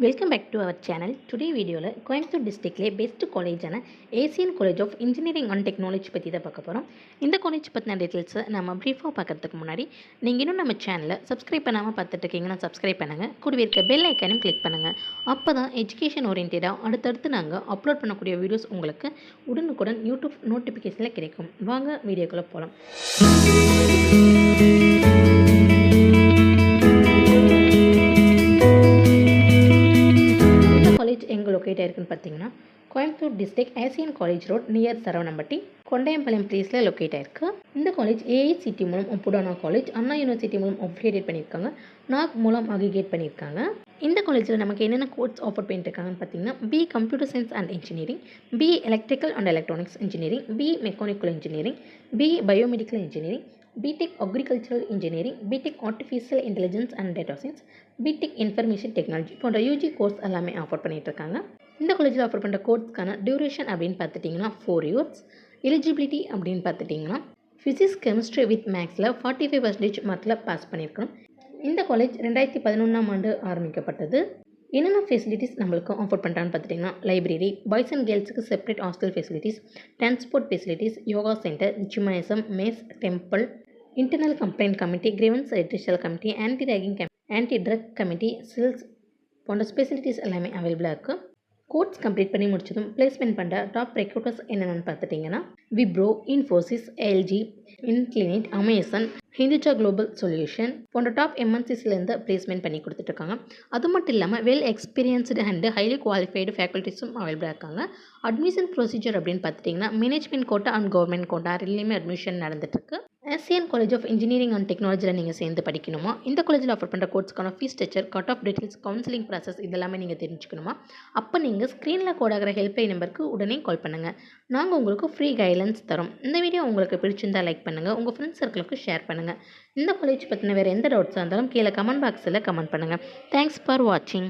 Welcome back to our channel. Today வீடியோவில் கோயம்புத்தூர் டிஸ்ட்ரிக்ட்லேயே best காலேஜான Asian college of engineering and technology பற்றி தான் பார்க்க போகிறோம். இந்த காலேஜ் பற்றின டீட்டெயில்ஸை நம்ம ப்ரீஃபாக பார்க்கறதுக்கு முன்னாடி நீங்கள் இன்னும் நம்ம சேனலை சப்ஸ்கிரைப் பண்ணாமல் பார்த்துட்டு இருக்கீங்கன்னா சப்ஸ்கிரைப் பண்ணுங்கள். கூடவே இருக்க பெல் ஐக்கானும் கிளிக் பண்ணுங்கள். அப்போ தான் எஜுகேஷன் ஓரியன்டாக அடுத்தடுத்து நாங்கள் அப்லோட் பண்ணக்கூடிய வீடியோஸ் உங்களுக்கு உடனுக்குடன் யூடியூப் நோட்டிஃபிகேஷனில் கிடைக்கும். வாங்க வீடியோக்குள்ளே போகலாம். எங்கே லொக்கேட் ஆயிருக்குன்னு பார்த்தீங்கன்னா Coimbatore district Asian college road near Saravanampatti Kondayampalayam பிளேஸில் லொக்கேட் ஆயிருக்கு. இந்த காலேஜ் ஏஐசிடி மூலம் ஒப்புடானா காலேஜ், அண்ணா யூனிவர்சிட்டி மூலம் அஃபிலியேட் பண்ணியிருக்காங்க, நாக் மூலம் அக்ரிகேட் பண்ணியிருக்காங்க. இந்த காலேஜில் நமக்கு என்னென்ன கோர்ஸ் ஆஃபர் பண்ணியிருக்காங்கன்னு பார்த்தீங்கன்னா B computer science and engineering, B electrical and electronics engineering, B mechanical engineering, B biomedical engineering, B Tech agricultural engineering, B Tech artificial intelligence and data science, B Tech information technology போன்ற UG course எல்லாமே offer பண்ணிட்டு இருக்காங்க. இந்த காலேஜில் offer பண்ணுற கோர்ஸ்க்கான duration அப்படின்னு பார்த்துட்டிங்கன்னா 4 years. Eligibility அப்படின்னு பார்த்துட்டிங்கன்னா ஃபிசிக்ஸ் கெமிஸ்ட்ரி வித் மேக்ஸில் 45% மார்க்கில் பாஸ் பண்ணியிருக்கணும். இந்த காலேஜ் 2011ஆம் ஆண்டு ஆரம்பிக்கப்பட்டது. என்னென்ன ஃபெசிலிட்டிஸ் நம்மளுக்கு ஆஃபர் பண்ணுறான்னு பார்த்துட்டிங்கன்னா லைப்ரரி, பாய்ஸ் அண்ட் கேர்ள்ஸுக்கு separate hostel facilities, transport facilities, yoga centre, gymnasium, mess, temple, internal complaint committee, grievance redressal committee, anti ragging anti drug committee, சில்ஸ் போன்ற ஸ்பெசிலிட்டிஸ் எல்லாமே அவைலபிளாக இருக்குது. கோர்ஸ் கம்ப்ளீட் பண்ணி முடிச்சதும் பிளேஸ்மெண்ட் பண்ணுற டாப் ரெக்ரூட்டர்ஸ் என்னென்னு பார்த்துட்டிங்கன்னா விப்ரோ, இன்ஃபோசிஸ், எல்ஜி, இன்க்ளினிட், அமேசான், ஹிந்துஜா குளோபல் சொல்யூஷன் போன்ற டாப் எம்என்சிஸ்லேருந்து பிளேஸ்மெண்ட் பண்ணி கொடுத்துட்ருக்காங்க. அது மட்டும் இல்லாமல் well experienced and highly qualified ஃபேக்கல்ட்டிஸும் அவைலபிளாக இருக்காங்க. அட்மிஷன் ப்ரொசீஜர் அப்படின்னு பார்த்துட்டிங்கன்னா management quota and government quota ரெண்டுலேயுமே அட்மிஷன் நடந்துட்டுருக்கு. Asian college of engineering and டெக்னாலஜியில் நீங்கள் சேர்ந்து படிக்கணுமா, இந்த காலேஜில் ஆஃபர் பண்ணுற கோர்ஸ்க்கான fees structure, cut off details, counselling process இதெல்லாமே நீங்கள் தெரிஞ்சுக்கணுமா, அப்போ நீங்கள் ஸ்க்ரீனில் கோடாகிற ஹெல்ப்லைன் நம்பருக்கு உடனே கால் பண்ணுங்கள். நாங்கள் உங்களுக்கு ஃப்ரீ கைட்லைன்ஸ் தரோம். இந்த வீடியோ உங்களுக்கு பிடிச்சிருந்தால் லைக் பண்ணுங்கள், உங்கள் ஃப்ரெண்ட்ஸ் சர்க்கிளுக்கு ஷேர் பண்ணுங்கள். இந்த காலேஜ் பற்றின வேறு எந்த டவுட்ஸாக இருந்தாலும் கீழே கமெண்ட் பாக்ஸில் கமெண்ட் பண்ணுங்கள். தேங்க்ஸ் ஃபார் வாட்சிங்.